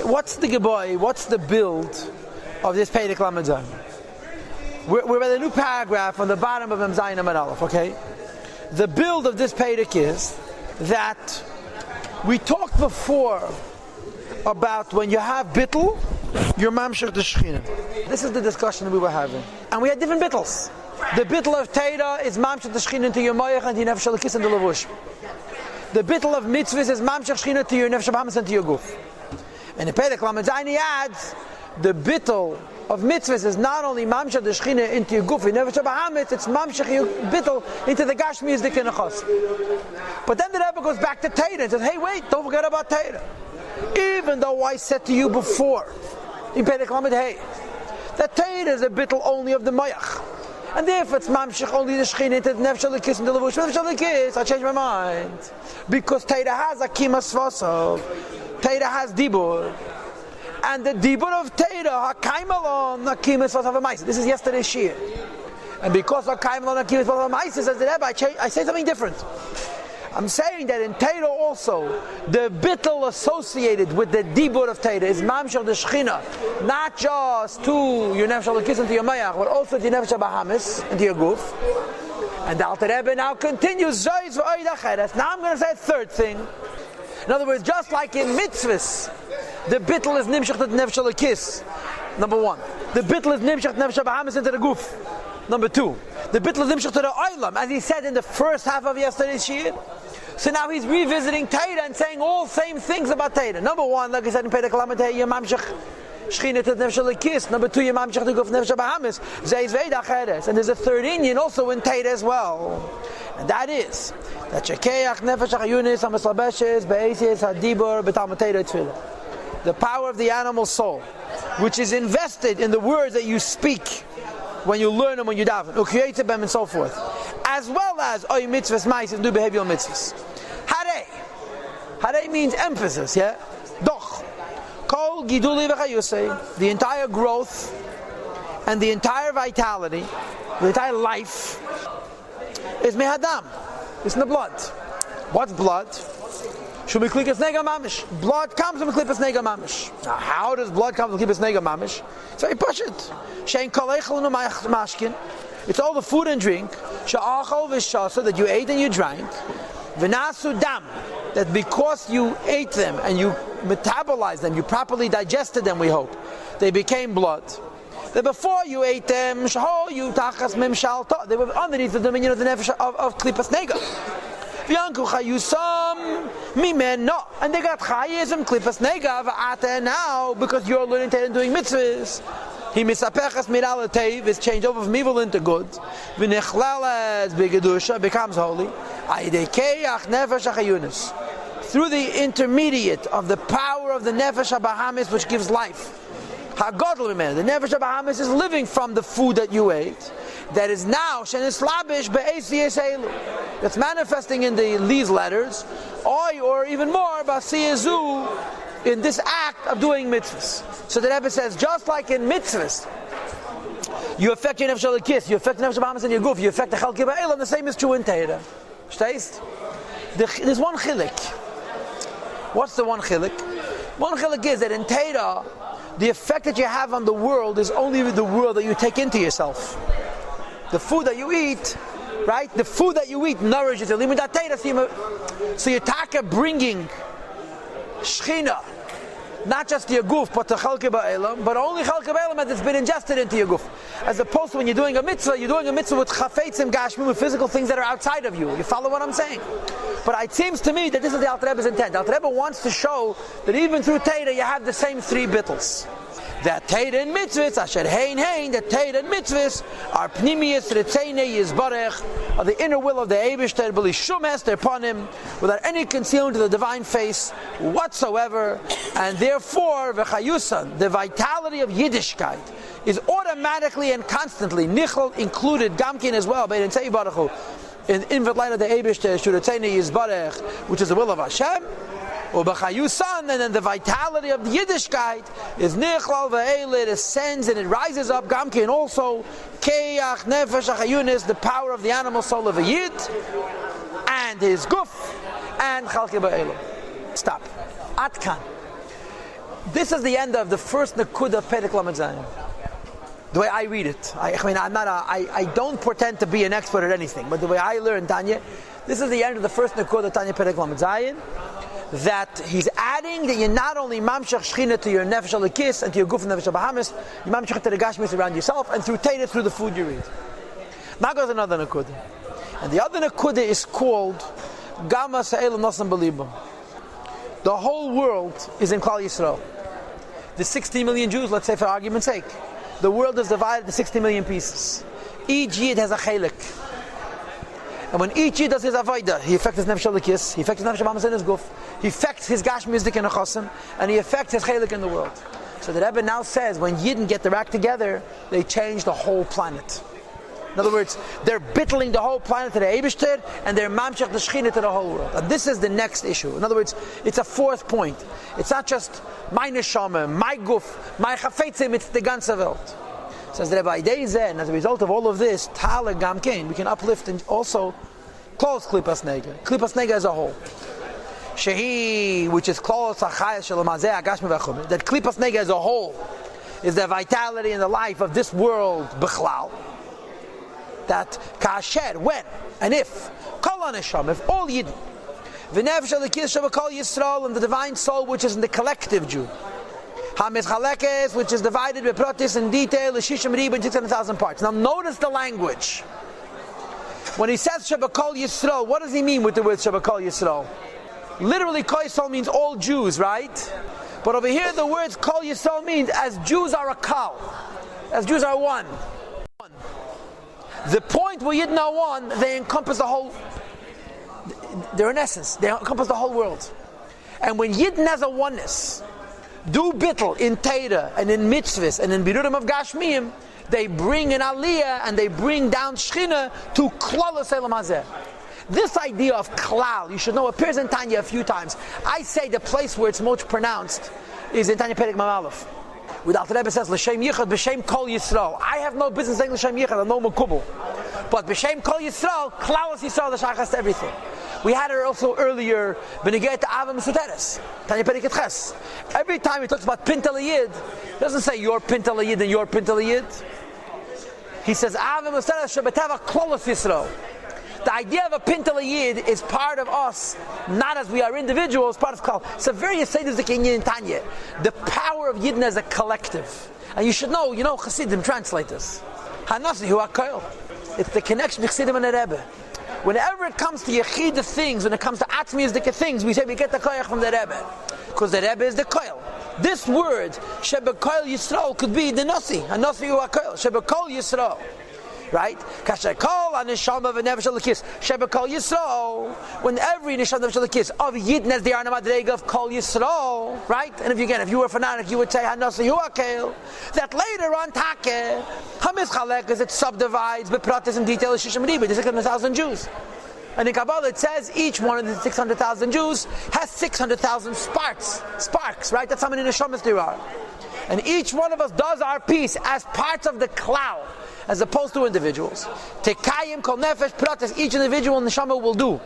what's the Geboy, what's the build of this Perek Lamed Zayin? We're at a new paragraph on the bottom of Mem Zayin Amud Aleph, okay? The build of this Perek is that we talked before about when you have bittul, you're mamshech the Shechina. This is the discussion we were having. And we had different bittles. The bittul of Teira is mamshech the Shechina into your moyach and your nefesh alakis and the lavush. The bittul of mitzvahs is mamshech Shechina to your nefesh abahamis and to your guf. And the Perek Lamed Zayin he adds the bittul of mitzvahs is not only mamshech the Shechina into your guf, your nefesh abahamis, it's mamshech your bittul into the gashmi the kinachos. But then the Rebbe goes back to Teira and says, hey, wait, don't forget about Teira. Even though I said to you before in Perek Lamed Hey that Teira is a bittul only of the moyach. And therefore it's mamshech only the Shechina into the nefesh alakis and the lavush. Nefesh alakis, I changed my mind. Because Teira has akima svasov. Teira has dibur. And the dibur of Teira, hakaim alon, akima svasov ha'maisa. This is yesterday's shir. And because hakaim alon, akima svasov ha'maisa, says the Rebbe, I say something different. I'm saying that in Teira also, the bittul associated with the dibur of Teira is mamshech the Shechina, not just to your nefesh alakis and to your mayach, but also to your nefesh abahamis and to your guf. And the Alter Rebbe now continues, now I'm going to say a third thing. In other words, just like in mitzvahs, the bittul is nimshech to the nefesh alakis, number one. The bittul is nimshech to nefesh abahamis into the guf, number two. The bittul is nimshech to the oilam, as he said in the first half of yesterday's shir. So now he's revisiting Teira and saying all same things about Teira. Number one, like I said in Perek Lamed Hey, your mamshech Shechina to the nefesh alakis. Number two, your mamshech to guf nefesh abahamis. Zeiz veida cheres. And there's a third Indian also in Teira as well. And that is that shekeach nefesh achayunis hamaslabeshes be'esis hadibur b'talmud Teira tefillah. The power of the animal soul, which is invested in the words that you speak when you learn them, when you daven, ukiyetze bem and so forth, as well as oy mitzvahs ma'asos, do behavioral mitzvahs. Harei. Harei means emphasis, yeah? Doch. Kol giduli v'chayusei, the entire growth and the entire vitality, the entire life is mehadam. It's in the blood. What's blood? Blood comes from klipas nega mamish. Now, how does blood come from klipas nega mamish? It's very pashut. Shein kolechel no mashkin. It's all the food and drink. She'achol v'shasa, that you ate and you drank. V'nasu dam, that because you ate them and you metabolized them, you properly digested them, we hope, they became blood. That before you ate them, sheho you tachas mimshal to, they were underneath the dominion of the nefesh of klipas nega. V'yanku chayusam mimen no, and they got chayism klipas nega v'ata now because you're learning Torah and doing mitzvahs. He misapechas miral teiv is changed over from evil into good. V'nechlalas b'gedusha becomes holy. Aidekeach nefesh achayunis, through the intermediate of the power of the nefesh habahamis which gives life. Hagodol mimen, the nefesh habahamis is living from the food that you ate. That is now shenislabish be'esiyes elu. That's manifesting in these letters, or even more basiyazu, in this act of doing mitzvahs. So the Rebbe says, just like in mitzvahs, you affect your nefesh alakis, you affect the nefesh abahamis in your guf, you affect the chalki ba'elam, the same is true in Teira. There's one chilik. What's the one chilik? One chilik is that in Teira, the effect that you have on the world is only with the world that you take into yourself. The food that you eat, right? The food that you eat nourishes you. So you're taka bringing Shechina, not just to your guf, but to chalke ba'elam, but only chalke ba'elam that has been ingested into your guf. As opposed to when you're doing a mitzvah with chafetzim gashmim, with physical things that are outside of you. You follow what I'm saying? But it seems to me that this is the Alter Rebbe's intent. The Alter Rebbe wants to show that even through Teira you have the same three bittles. That Teira and mitzvahs, asher hein, that Teira and mitzvahs are pnimiyas retzeinei yizbarech, are the inner will of the Eibishter, b'li shum hester upon him, without any concealment of the divine face whatsoever, and therefore v'chayusan, the vitality of Yiddishkeit, is automatically and constantly nichol included gamkin as well, bein tzei baruch hu, in the light of the Eibishter, shuretzeinei yizbarech, which is the will of Hashem. And then the vitality of the Yiddishkeit is Nichlal Ve'el, it ascends and it rises up, Gamkin also, Keach Nefesh Achayunis, the power of the animal soul of a Yid, and his Guf, and Chalke Ba'elam. Stop. Atkan. this is the end of the first Nakuda of Perek Lamed Zayin. The way I read it. I don't pretend to be an expert at anything, but the way I learn Tanya, this is the end of the first Nakuda of Tanya Perek Lamed Zayin, that he's adding that you're not only mamshach shchina to your nefesh alekis and to your guf and nefesh abahamis, you mamshach to the gashmis around yourself, and through Teda, through the food you eat. Now goes another Nakuda. And the other Nakuda is called Gama Sa'el Nosam Belibam. The whole world is in Klal Yisrael. The 60 million Jews, let's say for argument's sake, the world is divided into 60 million pieces. Each Yid has a chelik. And when each Yid does his avodah, he affects his nefesh alekis, he affects his nefesh abahamis in his guf, he affects his gashmis dik and achosim, and he affects his chelik in the world. So the Rebbe now says, when Yidden get their act together, they change the whole planet. In other words, they're bittling the whole planet to the Eibishter, and they're mamshach the Shechina to the whole world. And this is the next issue. In other words, it's a fourth point. It's not just my neshama, my guf, my chafetzim, it's the ganze Welt. Says the Rebbe, and as a result of all of this, Tala Gamkein, we can uplift and also close Klipas Nega. Klipas Nega as a whole. Shehi, which is close Achayas Shalamazeh Agashmi Vachum. That Klipas Nega as a whole is the vitality and the life of this world, Bechlal. That kasher, when and if kol haneshama, if all Yidden, v'nefesh alekis shebakol Yisrael, and the divine soul which is in the collective Jew, hamizchalekes, which is divided with protis in detail, l'shishim riba in 600,000 parts. Now notice the language. When he says shebakol Yisrael, what does he mean with the word shebakol Yisrael? Literally, kol Yisrael means all Jews, right? But over here, the words kol Yisrael means as Jews are a kal, as Jews are one. The point where Yidden are one, they encompass the whole, they're in essence, they encompass the whole world. And when Yidden has a oneness, do bittul in Teda and in mitzvahs and in birudim of Gashmiim, they bring in Aliyah and they bring down Shechina to Klal Olam Hazeh. This idea of klal, you should know, appears in Tanya a few times. I say the place where it's most pronounced is in Tanya Perek Mem Aleph. With Alter Rebbe says, L'shem Yichad, B'shem Kol Yisrael. I have no business saying L'shem Yichad, I'm no Mekubal. But B'shem Kol Yisrael, Klaus Yisrael, the Shachas to everything. We had it also earlier, B'negei to Avim Suteres, Tanya Perek Ches. Every time he talks about Pintel Yid, he doesn't say your Pintel Yid and your Pintel Yid. He says, Avim Suteres, Shebeteva Klaus Yisrael. The idea of a Pintel Yid is part of us, not as we are individuals, part of Klal. It's a very Yisaydizik in Tanya. The power of Yidden as a collective. And you should know, Chassidim translate this. Hanasi hu HaKoil. It's the connection between Chassidim and the Rebbe. Whenever it comes to Yechid things, when it comes to Atzmiyazdik things, we say we get the Koyach from the Rebbe. Because the Rebbe is the Koil. This word, Shebekol Yisrael, could be the Nasi. Hanasi hu HaKoil. Shebekol Yisrael. Right? Kashakol anishama v'nefesh alekis shebekol Yisrael. When every nisham nefesh alekis of Yidden as they are in a madrega of Kol Yisrael, right? And if you were a fanatic, you would say Hanasi hu HaKoil. That later on Take Hamizchalek, as it subdivides bepratis in detail shishim riba, the 600,000 Jews. And in Kabbalah it says each one of the 600,000 Jews has 600,000 sparks, right? That's how many neshamas there are. And each one of us does our piece as parts of the cloud, as opposed to individuals. Tekayim kol nefesh pratis, each individual neshama will do.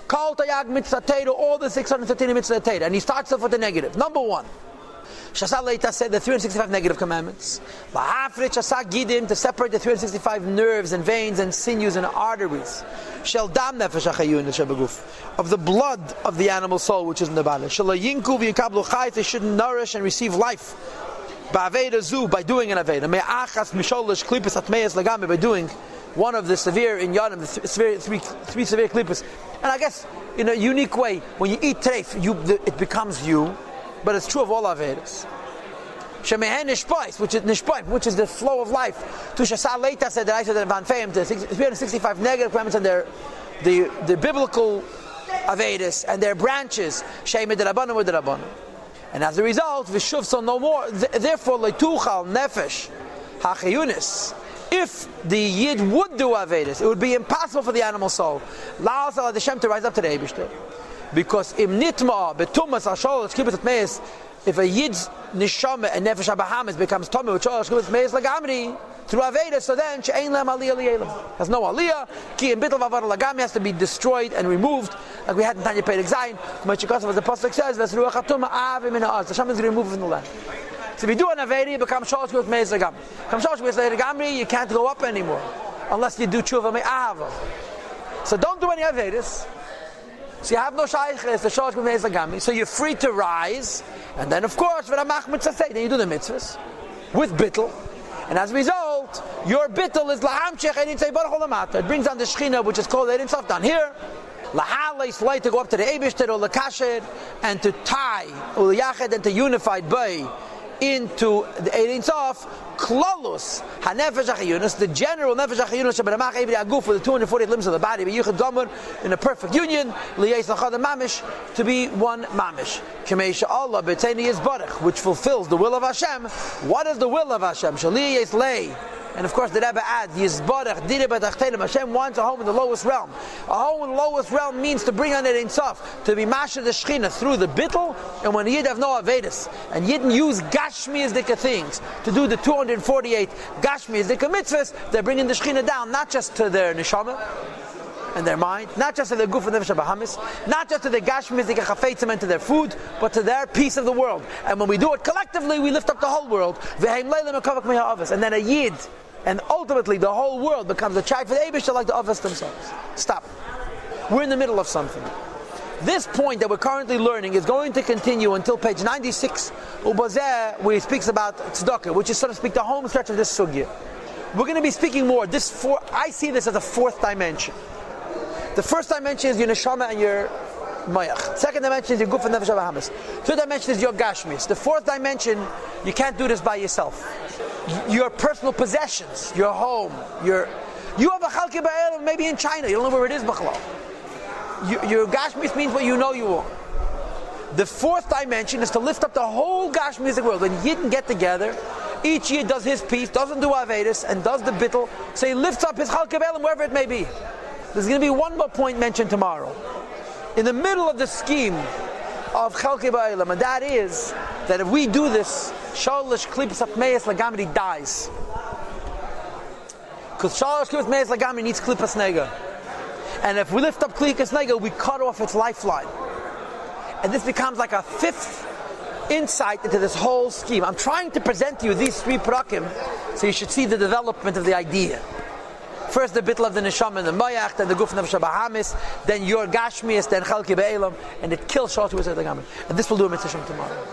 Kol tayag mitzvah Teda, all the 613 mitzvah Teda. And he starts off with the negative. Number one, Shasa Leita said the 365 negative commandments. Lahafrit Shasa Gidim, to separate the 365 nerves and veins and sinews and arteries. Shel dam nefesh achayun shebeguf, of the blood of the animal soul which is in the body. Shel yinku v'yikablu chayis, they should nourish and receive life. By doing an Aveda, by doing one of the severe in Yadim, the three severe klippos. And I guess in a unique way, when you eat treif, it becomes you, but it's true of all Avedas. Shemehen nishpais, which is the flow of life. To Shasa Leita said that I said that Van Feim, the 365 negative commandments and the biblical Avedas and their branches, Shemeh derabbanan with derabbanan. And as a result, v'shuv so no more. Therefore, leituchal nefesh hachayunis. If the Yid would do Avedis, it would be impossible for the animal soul, la'al sal Hashem, to rise up to the Eibishter. Because im nitma betumas ashol eskibet atmeis, if a Yid's neshama and nefesh abahamis becomes tummy with shol eskibet atmeis lagamri through Avedis, so then she'ein lam aliyah li'elam, has no aliyah. Ki im bittul vavar lagami, has to be destroyed and removed. like we had in Tanya Perek Zayin, as the pasuk says, Hashem is going to remove it from the land. So if you do an Avedi, you become Shalosh with Meis Lagamri. Become Shalosh with Meis Lagamri, you can't go up anymore unless you do Tshuva Me'ahava. So don't do any Avedis. So you have no Shaykhis, the Shalosh with Meis Lagamri. So you're free to rise, and then of course, then you do the mitzvahs with Bittul. And as a result, your Bittul is Lahamshech Ein Tzei Baruch Olamata. It brings down the Shechina, which is called Ein Sof down here. Lahala is light to go up to the Eibishter or Lakasher, and to tie or Yached and to unified by into the Ein Sof, Klolus, HaNefesh HaChiyunus, the general Nefesh HaChiyunus, Shabbatamach Evri Aguf, for the 248 limbs of the body, B'Yichud Gomer, in a perfect union, L'Yes L'Chad Mamish, to be one Mamish. K'meisha Allah, B'Tzeini Yizbarach, which fulfills the will of Hashem. What is the will of Hashem? Shali Yes Lei. And of course the Rebbe adds, Yizbarach, Direh B'Tachtenim, Hashem wants a home in the lowest realm. A home in the lowest realm means to bring on it Ein Sof, to be Masha the Shechina through the Bittul, and when Yid have no Avedis, and Yidden use Gashmi as dika things, to do the 248 Gashmi as dika mitzvahs, they're bringing the Shechina down, not just to their Neshama, and their mind, not just to their Guf and Nefesh HaBahamis, not just to their Gashmi as dika Chafetzim and to their food, but to their piece of the world. And when we do it collectively, we lift up the whole world. And then a Yid, and ultimately the whole world becomes a chai for the Eibush like the Avos themselves. Stop. We're in the middle of something. This point that we're currently learning is going to continue until page 96, Ubazeh, where he speaks about tzedakah, which is, so to speak, the home stretch of this sugya. We're going to be speaking more. I see this as a fourth dimension. The first dimension is your neshama and your mayach. Second dimension is your guf and nefesh habahamis. Third dimension is your gashmis. The fourth dimension, you can't do this by yourself. Your personal possessions, your home, you have a chalke ba'elam maybe in China, you don't know where it is, b'chalal. Your gashmis means what you know you want. The fourth dimension is to lift up the whole gashmistic world. When Yidden get together, each Yid does his piece, doesn't do Avedis, and does the Bittul, so he lifts up his chalke ba'elam wherever it may be. There's going to be one more point mentioned tomorrow. In the middle of the scheme of chalke ba'elam, and that is that if we do this, Shalosh Klipas Meis Lagamri dies. Because Shalosh Klipas Meis Lagamri needs Klipas Nega. And if we lift up Klipas Nega, we cut off its lifeline. And this becomes like a fifth insight into this whole scheme. I'm trying to present to you these three prakim, so you should see the development of the idea. First the bittul of the neshama and the mayach, then the guf nefesh habahamis, then your gashmias, then chalke be'elam, and it kills Shalosh Klipas Meis Lagamri. And this will do a mitzvah tomorrow.